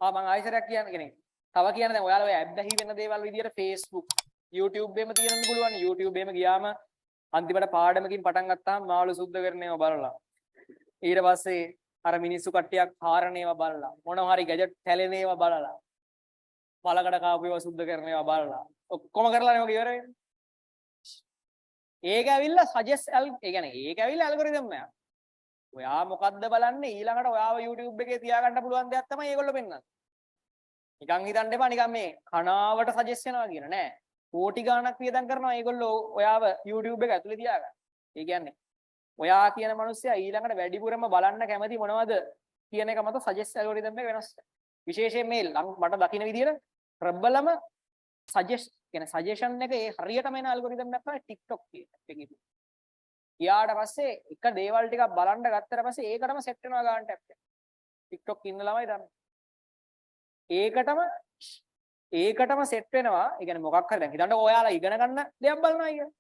මම ආයෙසරක් කියන්නේ තව කියන්නේ දැන් ඔයාලා ඔය ඇබ්බැහි වෙන දේවල් විදියට Facebook YouTube එකෙම තියන්න පුළුවන්. YouTube එකෙම ගියාම අන්තිමට පාඩමකින් පටන් ගත්තාම මාළු සුද්ධ කරනේව බලලා. ඊට පස්සේ අර මිනිස්සු කට්ටියක් හාරනේව බලලා. මොනවා හරි ගැජට් හැලෙනේව බලලා. බලකඩ කාපු ඒවා සුද්ධ කරනේව බලලා. ඔක්කොම කරලා නේ ඔක ඉවර වෙන්නේ. ඒක ඇවිල්ලා සජෙස්ට් ඒ කියන්නේ ඒක ඇවිල්ලා ඇල්ගොරිතම් එකක්. ඔයා මොකද්ද බලන්නේ ඊළඟට ඔයාව YouTube එකේ තියාගන්න පුළුවන් දෙයක් තමයි ඒගොල්ලෝ පෙන්නන්නේ. නිකන් හිතන්න එපා නිකන් මේ කනාවට සජෙස්ට් කරනවා කියන නෑ. කෝටි ගාණක් වියදම් කරනවා ඒගොල්ලෝ ඔයාව YouTube එක ඇතුලේ තියාගන්න. ඒ කියන්නේ ඔයා කියන මිනිස්සයා ඊළඟට වැඩිපුරම බලන්න කැමති මොනවද කියන එක මත සජෙස්ට් ඇල්ගොරිතම් එක වෙනස් වෙනවා. විශේෂයෙන් මේ මට දකින්න විදියට ප්‍රබලම සජෙස්ට් කියන්නේ සජෙෂන් එක ඒ හරියටම එන ඇල්ගොරිතම් එකක් තමයි TikTok කියන එක. ඊට පස්සේ එක දේවල් ටිකක් බලන්න ගත්තට පස්සේ ඒකටම සෙට් වෙනවා ගන්න ටැප් එක. TikTok ඉන්න ළමයි දන්නේ. ඒකටම සෙට් වෙනවා. ඒ කියන්නේ මොකක් හරි දැන් හිතන්න ඔයාලා ඉගෙන ගන්න දෙයක් බලනවා කියලා.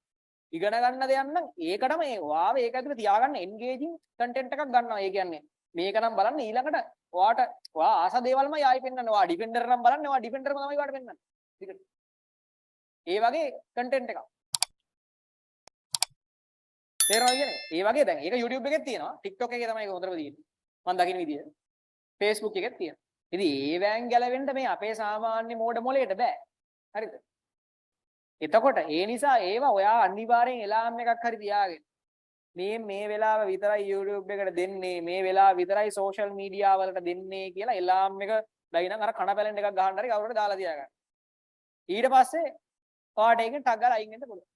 ඉගෙන ගන්න දෙයක් නම් ඒකටම ඒ වාව ඒක ඇතුලේ තියාගන්න එන්ගේජින් කන්ටෙන්ට් එකක් ගන්නවා. ඒ කියන්නේ මේක නම් බලන්න ඊළඟට ඔයා ආස දේවල්මයි ආයි පෙන්නන්නේ. ඔයා ඩිෆෙන්ඩර් නම් බලන්නේ. ඔයා ඩිෆෙන්ඩර්ම තමයි ඔයාට පෙන්නන්නේ. ඒ වගේ කන්ටෙන්ට් එකක්. තේරෙනවද කියන්නේ? ඒ වගේ දැන් ඒක YouTube එකෙත් තියෙනවා. TikTok එකේ තමයි ඒක හොඳටම තියෙන්නේ. මම දකින්න විදිය. Facebook එකෙත් තියෙනවා. ඉතින් ඒවැන් ගැලවෙන්න මේ අපේ සාමාන්‍ය මෝඩ මොලේට බෑ. හරිද? එතකොට ඒ නිසා ඒවා ඔයා අනිවාර්යෙන් එලාම් එකක් හරි තියාගෙන මේ වෙලාව විතරයි YouTube එකට දෙන්නේ මේ වෙලාව විතරයි social media වලට දෙන්නේ කියලා එලාම් එක බැයිනම් අර කන පැලෙන් එකක් ගහන්න හරි කවුරුහරි දාලා තියාගන්න. ඊට පස්සේ ඔයාට ඒකෙන් ටග් ගාලා අයින් වෙන්න පුළුවන්.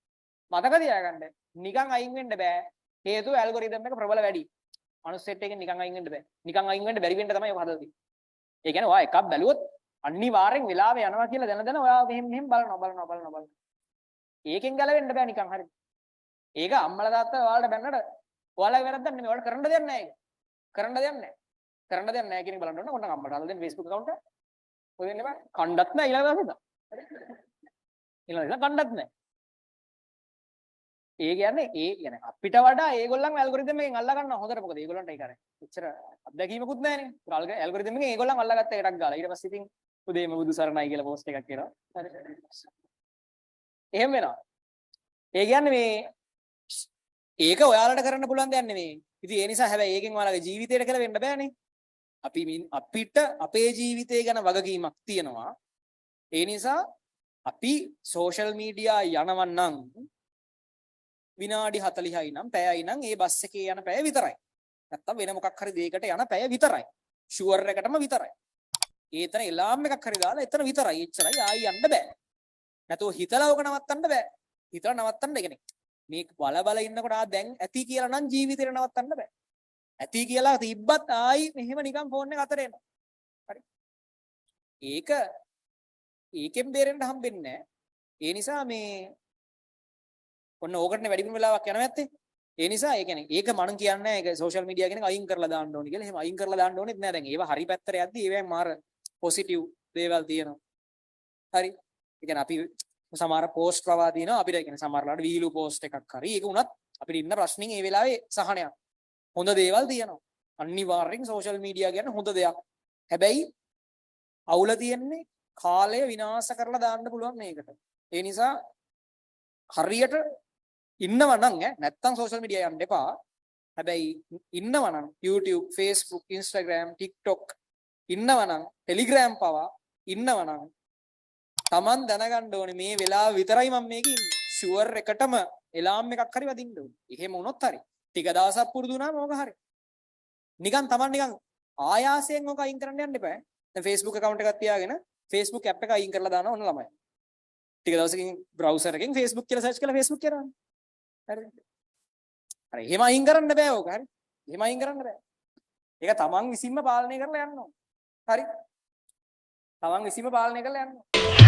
මතක තියාගන්න නිකන් අයින් වෙන්න බෑ. හේතුව ඇල්ගොරිතම් එක ප්‍රබල වැඩි. මනුස්සෙට් එකෙන් නිකන් අයින් වෙන්න බෑ. නිකන් අයින් වෙන්න බැරි වෙන්න තමයි ඔය හදලා තියෙන්නේ. ඒ කියන්නේ ඔයා එකක් බැලුවොත් අනිවාර්යෙන් වෙලාව යනවා කියලා දැන ඔයා මෙහෙම බලනවා. ඒකෙන් ගැලවෙන්න බෑ නිකන් හරියට. ඒක අම්මලා තාත්තා ඔයාලට බැන්නට ඔයාලගේ වැරද්දක් නෙමෙයි. ඔයාලට කරන්න දෙයක් නැහැ ඒක. කරන්න දෙයක් නැහැ කියන එක බලන්න ඕන. ඔන්න අම්මට අල්ලලා දෙන්න Facebook account එක. ඔය දෙන්න බෑ. කණ්ඩත් නැහැ ඊළඟ දවසේ. ඊළඟ කණ්ඩත් නැහැ. ඒ කියන්නේ අපිට වඩා ඒගොල්ලන් ඇල්ගොරිතම් එකෙන් අල්ලා ගන්නවා හොඳට. මොකද ඒගොල්ලන්ට ඒක අර එච්චර අත්දැකීමකුත් නැහැනේ. ඇල්ගොරිතම් එකෙන් ඒගොල්ලන් අල්ලා ගත්ත එකක් ගාලා. ඊට පස්සේ ඉතින් උදේම බුදු සරණයි කියලා පෝස්ට් එකක් කරනවා. හරි. එහෙම වෙනවා. ඒ කියන්නේ මේ ඒක ඔයාලට කරන්න පුළුවන් දෙයක් නෙමෙයි. ඉතින් ඒ නිසා හැබැයි ඒකෙන් ඔයාලගේ ජීවිතේට කියලා වෙන්න බෑනේ. අපිට අපේ ජීවිතය ගැන වගකීමක් තියෙනවා. ඒ නිසා අපි සෝෂල් මීඩියා යනවා නම් විනාඩි 40යි නම් පැයයි නම් ඒ බස් එකේ යන පැය විතරයි. නැත්තම් වෙන මොකක් හරි දෙයකට යන පැය විතරයි. ෂුවර් එකටම විතරයි. ඒතන එලාම් එකක් හරි දාලා එතන විතරයි. එච්චරයි ආයි යන්න බෑ. නැතෝ හිතලා ඔක නවත්තන්න බෑ. හිතලා නවත්තන්න කියන්නේ මේ බල ඉන්නකොට දැන් ඇති කියලා නම් ජීවිතේට නවත්තන්න බෑ. ඇති කියලා තිබ්බත් ආයි මෙහෙම නිකන් ෆෝන් එක අතර එනවා. හරි. ඒකෙන් බේරෙන්න හම්බෙන්නේ නැහැ. ඒ නිසා මේ ඔන්න ඕකටනේ වැඩිපුර වෙලාවක් යනවා නැත්තේ. ඒ නිසා ඒ කියන්නේ ඒක මම කියන්නේ ඒක සෝෂල් මීඩියා කියන එක අයින් කරලා දාන්න ඕනේ කියලා. එහෙම අයින් කරලා දාන්න ඕනෙත් නෑ. දැන් ඒවා හරි පැත්තට යද්දි ඒවෙන් මාර පොසිටිව් දේවල් තියෙනවා. හරි. ඒ කියන්නේ අපි සමහර පෝස්ට් පවා තියෙනවා. අපිට කියන්නේ සමහරලාට වීලු පෝස්ට් එකක් හරි. ඒක උනත් අපිට ඉන්න ප්‍රශ්نين ඒ වෙලාවේ සහනයක්. හොඳ දේවල් තියෙනවා. අනිවාර්යෙන් සෝෂල් මීඩියා කියන්නේ හොඳ දෙයක්. හැබැයි අවුල තියෙන්නේ කාලය විනාශ කරලා දාන්න පුළුවන් මේකට. ඒ නිසා හරියට ඉන්නවා නම් නැත්තම් සෝෂල් මීඩියා යන්න එපා. හැබැයි ඉන්නවා නම් YouTube, Facebook, Instagram, TikTok ඉන්නවා නම් Telegram පවා ඉන්නවා නම් Taman දැනගන්න ඕනේ මේ වෙලාව විතරයි මම මේකේ ඉන්නේ. ෂුවර් එකටම එලාම් එකක් හරි වදින්න ඕනේ. එහෙම වුණොත් හරි. ටික දවසක් පුරුදු වුණාම ඕක හරි. නිකන් Taman නිකන් ආයාසයෙන් ඕක අයින් කරන්න යන්න එපා. දැන් Facebook account එකක් තියාගෙන Facebook app එක අයින් කරලා දානවා ඕන ළමයි. ටික දවසකින් browser එකෙන් Facebook කියලා search කරලා Facebook කරනවා. හරිද? හරි. එහෙම අයින් කරන්න බෑ ඕක. හරි. එහෙම අයින් කරන්න බෑ. ඒක තමන් විසින්ම පාලනය කරලා යන්න ඕන. හරි. තමන් විසින්ම පාලනය කරලා යන්න ඕන.